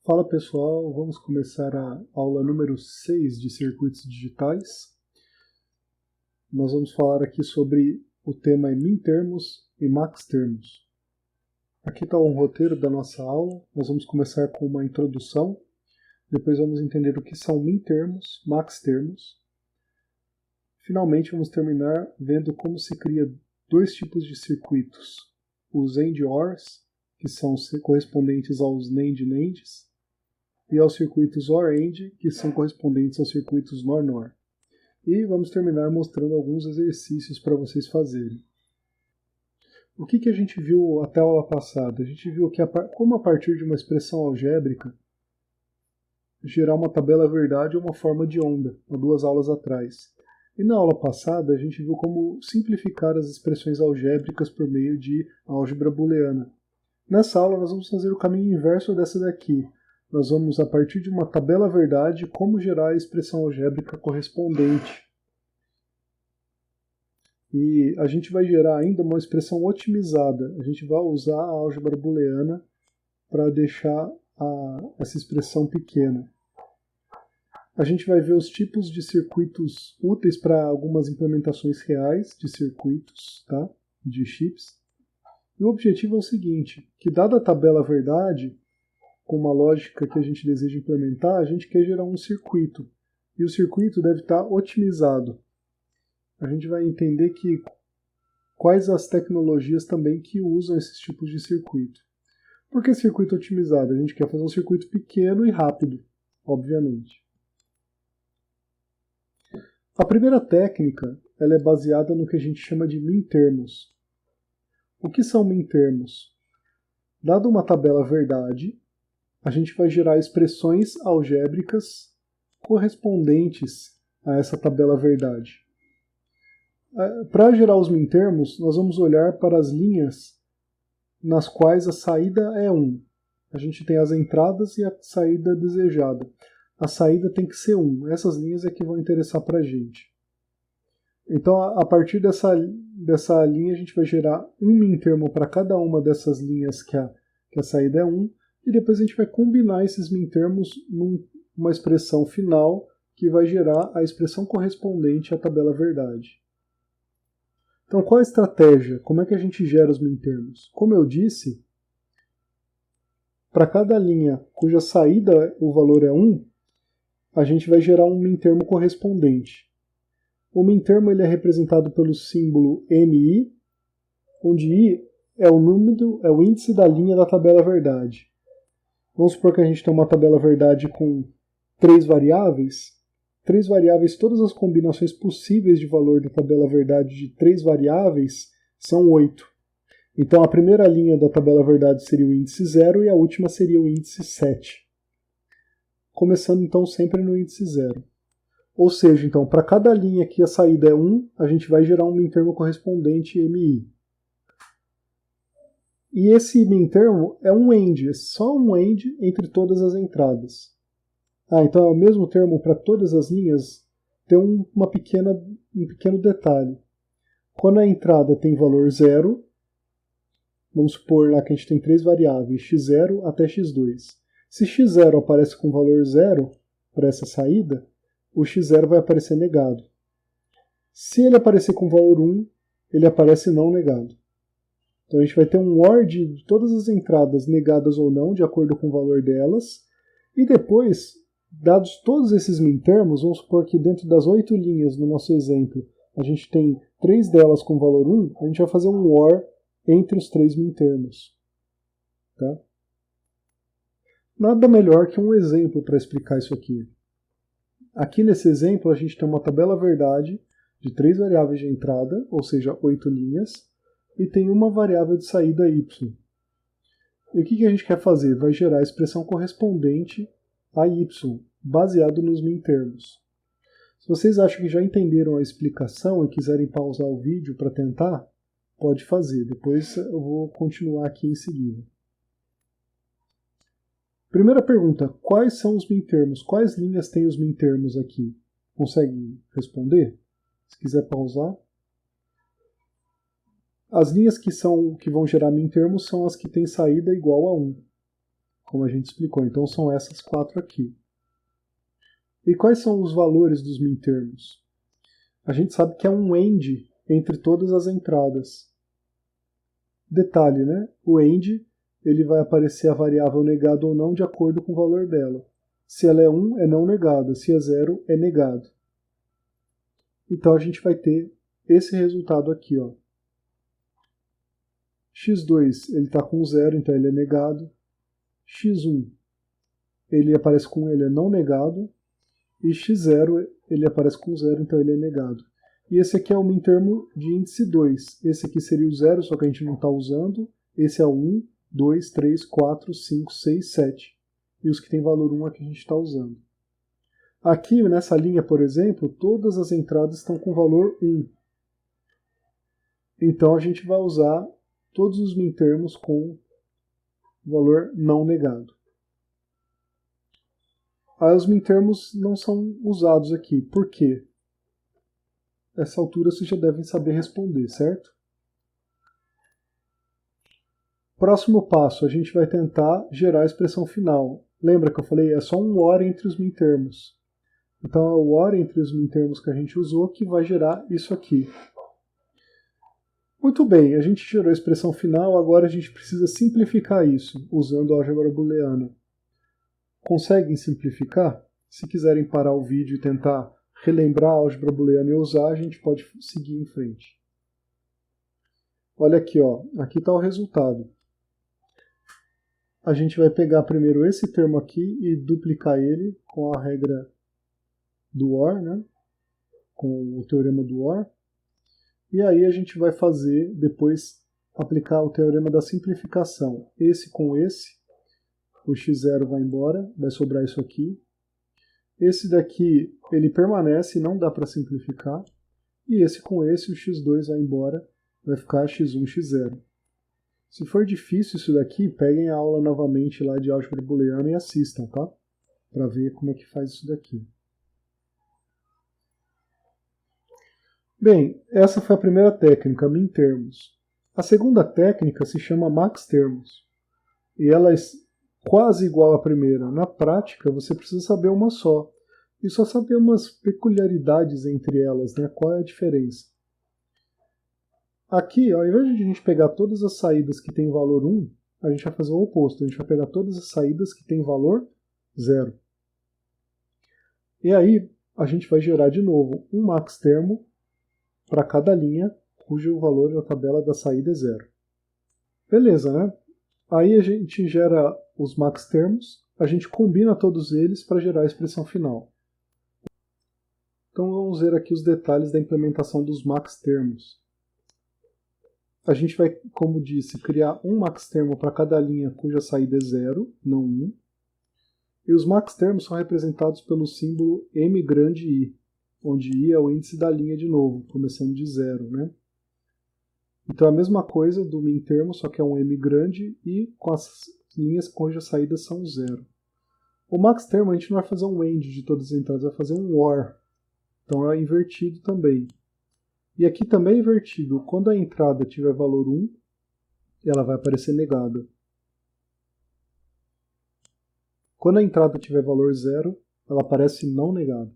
Fala pessoal, vamos começar a aula número 6 de circuitos digitais. Nós vamos falar aqui sobre o tema mintermos e maxtermos. Aqui está um roteiro da nossa aula. Nós vamos começar com uma introdução, depois vamos entender o que são mintermos, maxtermos. Finalmente vamos terminar vendo como se cria dois tipos de circuitos, os AND-ORs, que são correspondentes aos NAND-NANDs, e aos circuitos OR-AND, que são correspondentes aos circuitos NOR-NOR. E vamos terminar mostrando alguns exercícios para vocês fazerem. O que a gente viu até a aula passada? A gente viu que como a partir de uma expressão algébrica gerar uma tabela verdade é uma forma de onda, há 2 aulas atrás. E na aula passada a gente viu como simplificar as expressões algébricas por meio de álgebra booleana. Nessa aula nós vamos fazer o caminho inverso dessa daqui. Nós vamos, a partir de uma tabela verdade, como gerar a expressão algébrica correspondente. E a gente vai gerar ainda uma expressão otimizada. A gente vai usar a álgebra booleana para deixar essa expressão pequena. A gente vai ver os tipos de circuitos úteis para algumas implementações reais de circuitos, tá? De chips. E o objetivo é o seguinte, que dada a tabela verdade, com uma lógica que a gente deseja implementar, a gente quer gerar um circuito. E o circuito deve estar otimizado. A gente vai entender quais as tecnologias também que usam esses tipos de circuito. Por que circuito otimizado? A gente quer fazer um circuito pequeno e rápido, obviamente. A primeira técnica ela é baseada no que a gente chama de mintermos. O que são mintermos? Dada uma tabela verdade, a gente vai gerar expressões algébricas correspondentes a essa tabela verdade. Para gerar os mintermos, nós vamos olhar para as linhas nas quais a saída é 1. A gente tem as entradas e a saída desejada. A saída tem que ser 1. Essas linhas é que vão interessar para a gente. Então, a partir dessa linha, a gente vai gerar um mintermo para cada uma dessas linhas que a saída é 1. E depois a gente vai combinar esses mintermos numa expressão final que vai gerar a expressão correspondente à tabela verdade. Então, qual a estratégia? Como é que a gente gera os mintermos? Como eu disse, para cada linha cuja saída o valor é 1, a gente vai gerar um mintermo correspondente. O mintermo ele é representado pelo símbolo MI, onde I é o número, é o índice da linha da tabela verdade. Vamos supor que a gente tem uma tabela verdade com 3 variáveis. 3 variáveis, todas as combinações possíveis de valor da tabela verdade de 3 variáveis são 8. Então a primeira linha da tabela verdade seria o índice 0 e a última seria o índice 7. Começando então sempre no índice 0. Ou seja, então, para cada linha que a saída é 1, a gente vai gerar um mintermo correspondente MI. E esse mintermo é um AND, é só um AND entre todas as entradas. Então é o mesmo termo para todas as linhas, tem um pequeno detalhe. Quando a entrada tem valor 0, vamos supor lá que a gente tem 3 variáveis, x0 até x2. Se x0 aparece com valor 0 para essa saída, o x0 vai aparecer negado. Se ele aparecer com valor 1, ele aparece não negado. Então a gente vai ter um OR de todas as entradas negadas ou não, de acordo com o valor delas. E depois, dados todos esses mintermos, vamos supor que dentro das 8 linhas no nosso exemplo, a gente tem 3 delas com valor 1, a gente vai fazer um OR entre os 3 mintermos. Tá? Nada melhor que um exemplo para explicar isso aqui. Aqui nesse exemplo, a gente tem uma tabela verdade de 3 variáveis de entrada, ou seja, 8 linhas, e tem uma variável de saída y. E o que a gente quer fazer? Vai gerar a expressão correspondente a y, baseado nos mintermos. Se vocês acham que já entenderam a explicação e quiserem pausar o vídeo para tentar, pode fazer. Depois eu vou continuar aqui em seguida. Primeira pergunta, quais são os mintermos? Quais linhas tem os mintermos aqui? Consegue responder? Se quiser pausar. As linhas que vão gerar mintermos são as que têm saída igual a 1. como a gente explicou. Então são essas 4 aqui. E quais são os valores dos mintermos? A gente sabe que é um AND entre todas as entradas. Detalhe, né? O AND ele vai aparecer a variável negada ou não de acordo com o valor dela. Se ela é 1, é não negada. Se é 0, é negado. Então a gente vai ter esse resultado aqui, ó. x2 ele está com 0, então ele é negado. x1 ele aparece com 1, ele é não negado. E x0 ele aparece com 0, então ele é negado. E esse aqui é o mintermo de índice 2. Esse aqui seria o 0, só que a gente não está usando. Esse é o 1, 2, 3, 4, 5, 6, 7. E os que tem valor 1 é que a gente está usando. Aqui, nessa linha, por exemplo, todas as entradas estão com valor 1. Então a gente vai usar todos os mintermos com valor não negado. Aí os mintermos não são usados aqui. Por quê? Essa altura vocês já devem saber responder, certo? Próximo passo, a gente vai tentar gerar a expressão final. Lembra que eu falei? É só um OR entre os mintermos. Então é o OR entre os mintermos que a gente usou que vai gerar isso aqui. Muito bem, a gente gerou a expressão final, agora a gente precisa simplificar isso, usando a álgebra booleana. Conseguem simplificar? Se quiserem parar o vídeo e tentar relembrar a álgebra booleana e usar, a gente pode seguir em frente. Olha aqui, ó. Aqui está o resultado. A gente vai pegar primeiro esse termo aqui e duplicar ele com a regra do OR, né? Com o teorema do OR. E aí a gente vai fazer, depois, aplicar o teorema da simplificação. Esse com esse. O x0 vai embora, vai sobrar isso aqui. Esse daqui, ele permanece, não dá para simplificar. E esse com esse, o x2 vai embora, vai ficar x1, x0. Se for difícil isso daqui, peguem a aula novamente lá de álgebra booleana e assistam, tá? Para ver como é que faz isso daqui. Bem, essa foi a primeira técnica, mintermos. A segunda técnica se chama maxtermos. E ela quase igual à primeira. Na prática, você precisa saber uma só. E só saber umas peculiaridades entre elas, né? Qual é a diferença? Aqui, ao invés de a gente pegar todas as saídas que tem valor 1, a gente vai fazer o oposto. A gente vai pegar todas as saídas que tem valor 0. E aí, a gente vai gerar de novo um maxtermo para cada linha cujo valor na tabela da saída é 0. Beleza, né? Aí a gente gera os maxtermos, a gente combina todos eles para gerar a expressão final. Então vamos ver aqui os detalhes da implementação dos maxtermos. A gente vai, como disse, criar um maxtermo para cada linha cuja saída é 0, não 1. E os maxtermos são representados pelo símbolo M grande I, onde I é o índice da linha de novo, começando de 0, né? Então é a mesma coisa do mintermo, só que é um M grande e com as linhas cujas saídas são 0. O maxtermo a gente não vai fazer um AND de todas as entradas, vai fazer um OR. Então é invertido também. E aqui também é invertido. Quando a entrada tiver valor 1, ela vai aparecer negada. Quando a entrada tiver valor 0, ela aparece não negada.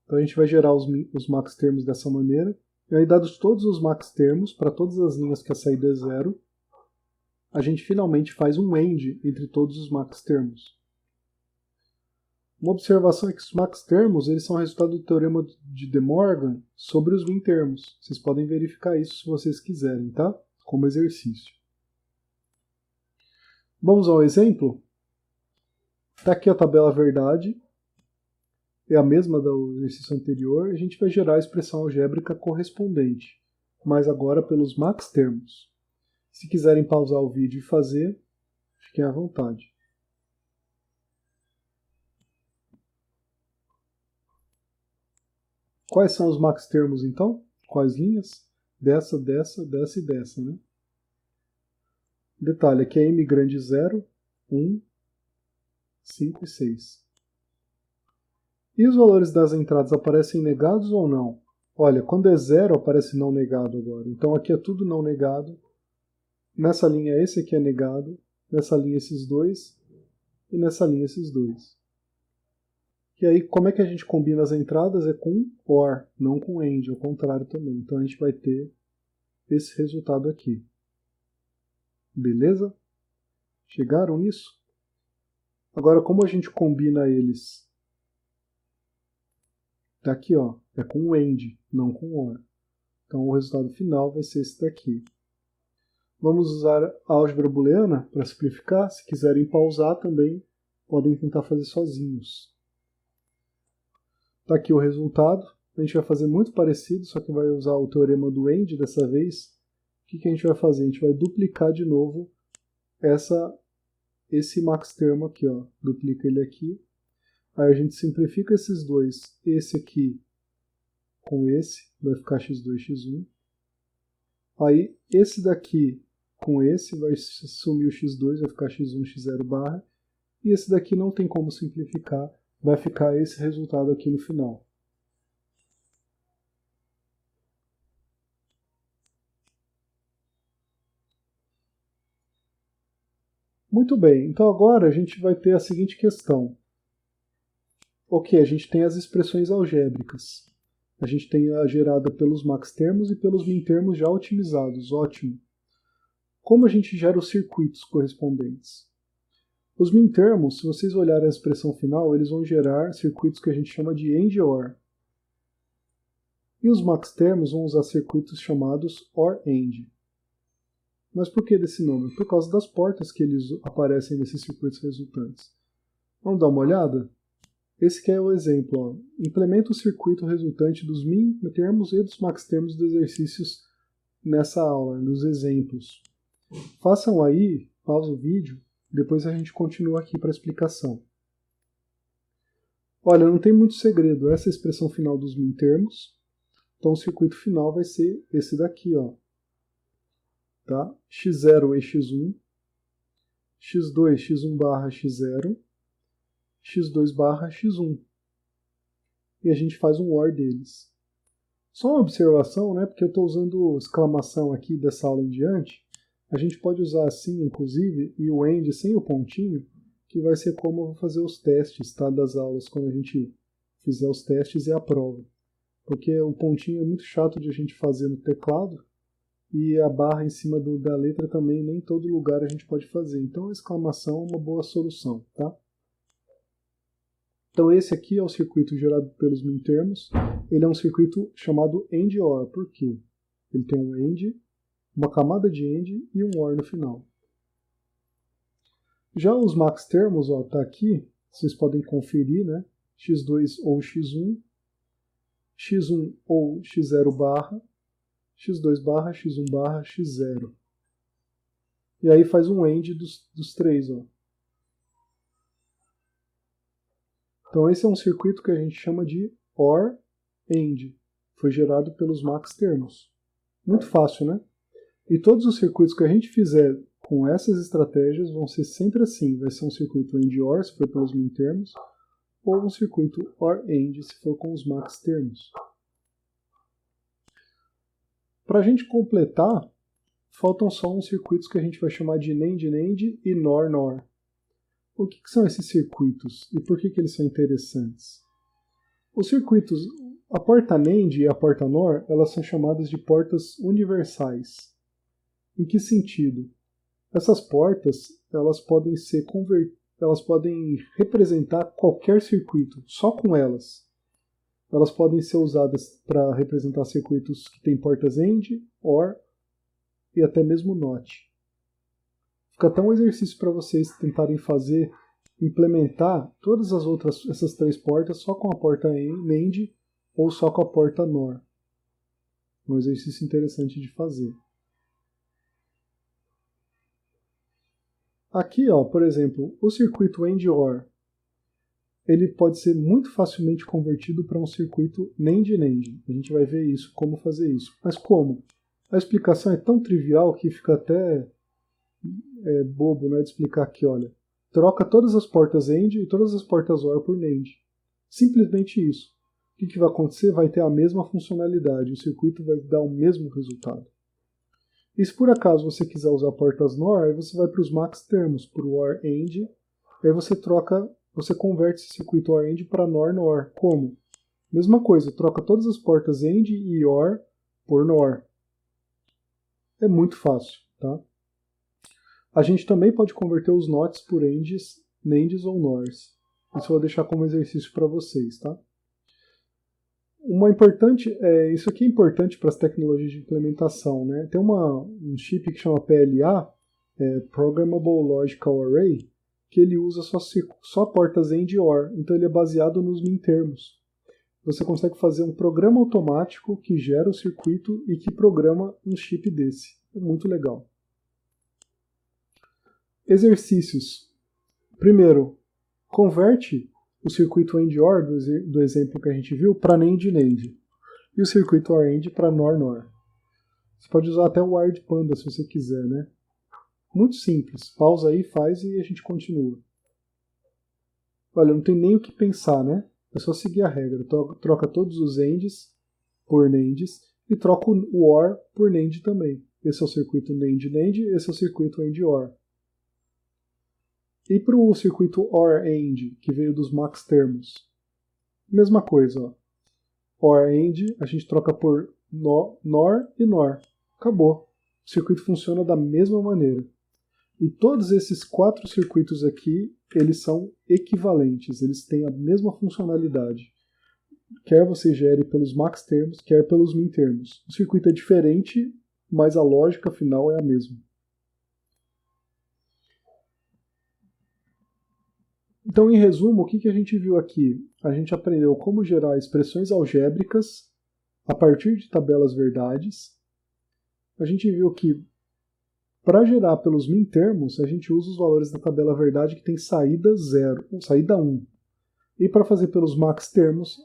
Então a gente vai gerar os maxtermos dessa maneira. E aí, dados todos os maxtermos, para todas as linhas que a saída é 0, a gente finalmente faz um AND entre todos os maxtermos. Uma observação é que os maxtermos eles são resultado do teorema de De Morgan sobre os mintermos. Vocês podem verificar isso se vocês quiserem, tá? Como exercício. Vamos ao exemplo? Está aqui a tabela verdade. É a mesma do exercício anterior. A gente vai gerar a expressão algébrica correspondente, mas agora pelos maxtermos. Se quiserem pausar o vídeo e fazer, fiquem à vontade. Quais são os maxtermos, então? Quais linhas? Dessa, dessa, dessa e dessa, né? Detalhe, aqui é M grande 0, 1, 5 e 6. E os valores das entradas aparecem negados ou não? Olha, quando é 0 aparece não negado agora. Então aqui é tudo não negado. Nessa linha esse aqui é negado. Nessa linha esses dois. e nessa linha esses dois. E aí, como é que a gente combina as entradas? É com OR, não com AND, ao contrário também. Então a gente vai ter esse resultado aqui. Beleza? Chegaram nisso? Agora, como a gente combina eles? Daqui, ó, é com AND, não com OR. Então o resultado final vai ser esse daqui. Vamos usar a álgebra booleana para simplificar. Se quiserem pausar também, podem tentar fazer sozinhos. Está aqui o resultado. A gente vai fazer muito parecido, só que vai usar o teorema do AND dessa vez. O que a gente vai fazer? A gente vai duplicar de novo esse max termo aqui, ó. Duplica ele aqui. Aí a gente simplifica esses dois. Esse aqui com esse, vai ficar x2, x1. Aí esse daqui com esse, vai sumir o x2, vai ficar x1, x0 barra. E esse daqui não tem como simplificar, vai ficar esse resultado aqui no final. Muito bem, então agora a gente vai ter a seguinte questão. Ok, a gente tem as expressões algébricas. A gente tem a gerada pelos maxtermos e pelos mintermos já otimizados, ótimo. Como a gente gera os circuitos correspondentes? Os mintermos, se vocês olharem a expressão final, eles vão gerar circuitos que a gente chama de AND-OR. E os maxtermos vão usar circuitos chamados OR-AND. Mas por que desse nome? Por causa das portas que eles aparecem nesses circuitos resultantes. Vamos dar uma olhada? Esse aqui é o exemplo. Ó. Implementa o circuito resultante dos mintermos e dos maxtermos dos exercícios nessa aula, nos exemplos. Façam aí, pausa o vídeo, depois a gente continua aqui para a explicação. Olha, não tem muito segredo, essa é a expressão final dos mintermos. Então o circuito final vai ser esse daqui, ó. Tá? x0 e x1, x2, x1 barra x0, x2 barra x1. E a gente faz um OR deles. Só uma observação, né, porque eu estou usando exclamação aqui dessa aula em diante. A gente pode usar assim, inclusive, e o AND sem o pontinho, que vai ser como eu vou fazer os testes, tá, das aulas, quando a gente fizer os testes e a prova. Porque o pontinho é muito chato de a gente fazer no teclado, e a barra em cima da letra também, nem em todo lugar a gente pode fazer. Então a exclamação é uma boa solução, tá? Então esse aqui é o circuito gerado pelos mintermos. Ele é um circuito chamado AND-OR. Por quê? Ele tem um AND, uma camada de AND e um OR no final. Já os maxtermos, ó, tá aqui, vocês podem conferir, né? x2 ou x1, x1 ou x0 barra, x2 barra, x1 barra, x0. E aí faz um AND dos três, ó. Então esse é um circuito que a gente chama de OR-AND. Foi gerado pelos maxtermos. Muito fácil, né? E todos os circuitos que a gente fizer com essas estratégias vão ser sempre assim. Vai ser um circuito AND-OR, se for pelos mintermos, ou um circuito OR-AND, se for com os maxtermos. Para a gente completar, faltam só uns circuitos que a gente vai chamar de NAND-NAND e NOR-NOR. O que são esses circuitos e por que eles são interessantes? Os circuitos, a porta NAND e a porta NOR, elas são chamadas de portas universais. Em que sentido? Essas portas, elas podem representar qualquer circuito, só com elas. Elas podem ser usadas para representar circuitos que têm portas AND, OR e até mesmo NOT. Fica até um exercício para vocês tentarem fazer, implementar todas essas três portas só com a porta NAND ou só com a porta NOR. Um exercício interessante de fazer. Aqui, ó, por exemplo, o circuito AND-OR, ele pode ser muito facilmente convertido para um circuito NAND-NAND. A gente vai ver isso, como fazer isso. Mas como? A explicação é tão trivial que fica até bobo, né, de explicar aqui, olha. Troca todas as portas AND e todas as portas OR por NAND. Simplesmente isso. O que vai acontecer? Vai ter a mesma funcionalidade, o circuito vai dar o mesmo resultado. E se por acaso você quiser usar portas NOR, aí você vai para os maxtermos, para o OR-AND Aí você converte esse circuito OR-AND para NOR-NOR. Como? Mesma coisa, troca todas as portas AND e OR por NOR. É muito fácil, tá? A gente também pode converter os NOTs por ANDs, NANDs ou NORs. Isso eu vou deixar como exercício para vocês, tá? Isso aqui é importante para as tecnologias de implementação, né? Tem um chip que chama PLA, Programmable Logical Array, que ele usa só portas AND e OR, então ele é baseado nos mintermos. Você consegue fazer um programa automático que gera o circuito e que programa um chip desse. É muito legal. Exercícios. Primeiro, converte o circuito AND-OR do exemplo que a gente viu para NAND-NAND e o circuito OR-AND para NOR-NOR. Você pode usar até o Wired Panda se você quiser, né? Muito simples. Pausa aí, faz e a gente continua. Olha, não tem nem o que pensar, né? É só seguir a regra. Troca todos os ANDs por NANDs e troca o OR por NAND também. Esse é o circuito NAND-NAND, esse é o circuito AND-OR. E para o circuito OR-AND, que veio dos max termos? Mesma coisa. Ó. OR-AND, a gente troca por NOR e NOR. Acabou. O circuito funciona da mesma maneira. E todos esses 4 circuitos aqui, eles são equivalentes, eles têm a mesma funcionalidade. Quer você gere pelos max termos, quer pelos min termos. O circuito é diferente, mas a lógica final é a mesma. Então, em resumo, o que a gente viu aqui? A gente aprendeu como gerar expressões algébricas a partir de tabelas verdades. A gente viu que para gerar pelos min termos, a gente usa os valores da tabela verdade que tem saída 0, saída 1. E para fazer pelos max termos,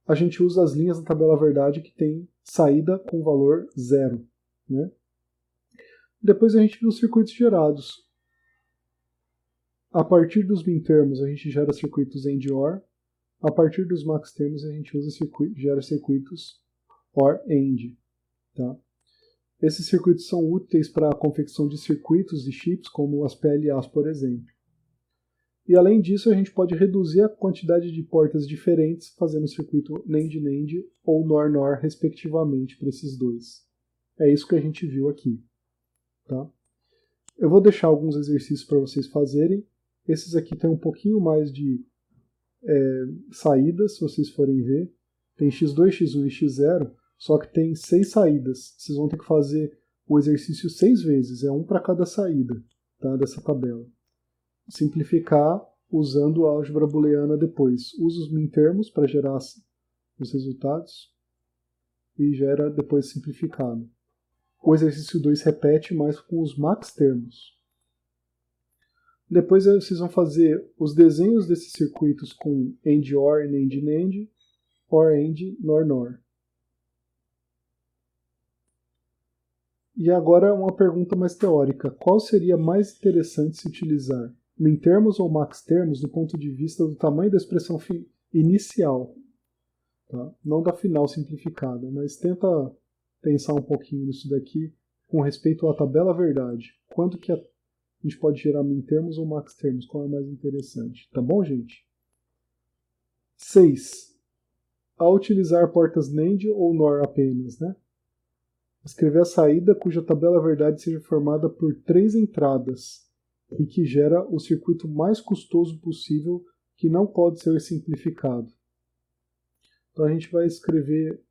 a gente usa as linhas da tabela verdade que tem saída com valor 0. Né? Depois a gente viu os circuitos gerados. A partir dos min termos, a gente gera circuitos AND-OR. A partir dos max termos, a gente gera circuitos OR-AND. Tá? Esses circuitos são úteis para a confecção de circuitos e chips, como as PLAs, por exemplo. E além disso, a gente pode reduzir a quantidade de portas diferentes, fazendo circuito NAND-NAND ou NOR-NOR, respectivamente, para esses dois. É isso que a gente viu aqui. Tá? Eu vou deixar alguns exercícios para vocês fazerem. Esses aqui têm um pouquinho mais de saídas, se vocês forem ver. Tem x2, x1 e x0. Só que tem 6 saídas. Vocês vão ter que fazer o exercício 6 vezes. É um para cada saída, tá, dessa tabela. Simplificar usando a álgebra booleana depois. Usa os min termos para gerar os resultados e gera depois simplificado. O exercício 2 repete, mas com os max termos. Depois vocês vão fazer os desenhos desses circuitos com AND-OR e NAND-NAND, OR-AND, NOR-NOR. E agora uma pergunta mais teórica. Qual seria mais interessante se utilizar? Min termos ou max termos do ponto de vista do tamanho da expressão inicial? Tá? Não da final simplificada, mas tenta pensar um pouquinho nisso daqui com respeito à tabela verdade. Quanto que a gente pode gerar min termos ou max termos? Qual é mais interessante? Tá bom, gente? 6. Ao utilizar portas NAND ou NOR apenas, né? Escrever a saída cuja tabela verdade seja formada por 3 entradas e que gera o circuito mais custoso possível que não pode ser simplificado. Então a gente vai escrever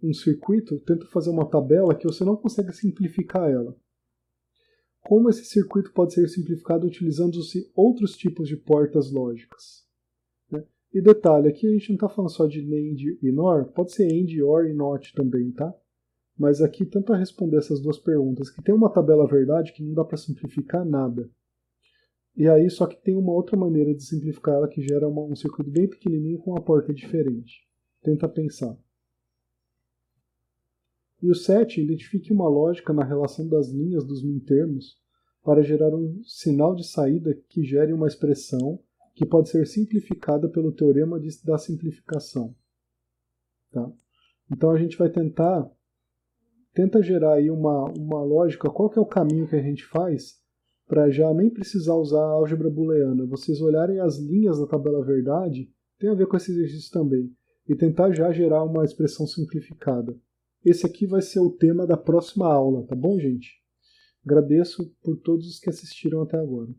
um circuito, tenta fazer uma tabela que você não consegue simplificar ela. Como esse circuito pode ser simplificado utilizando-se outros tipos de portas lógicas? Né? E detalhe, aqui a gente não está falando só de NAND e NOR, pode ser AND, OR e NOT também, tá? Mas aqui tenta responder essas duas perguntas, que tem uma tabela verdade que não dá para simplificar nada. E aí só que tem uma outra maneira de simplificar ela que gera um circuito bem pequenininho com uma porta diferente. Tenta pensar. E o 7, identifique uma lógica na relação das linhas dos min termos para gerar um sinal de saída que gere uma expressão que pode ser simplificada pelo teorema da simplificação. Tá? Então a gente vai tenta gerar aí uma lógica, qual que é o caminho que a gente faz para já nem precisar usar a álgebra booleana, vocês olharem as linhas da tabela verdade, tem a ver com esse exercício também, e tentar já gerar uma expressão simplificada. Esse aqui vai ser o tema da próxima aula, tá bom, gente? Agradeço por todos os que assistiram até agora.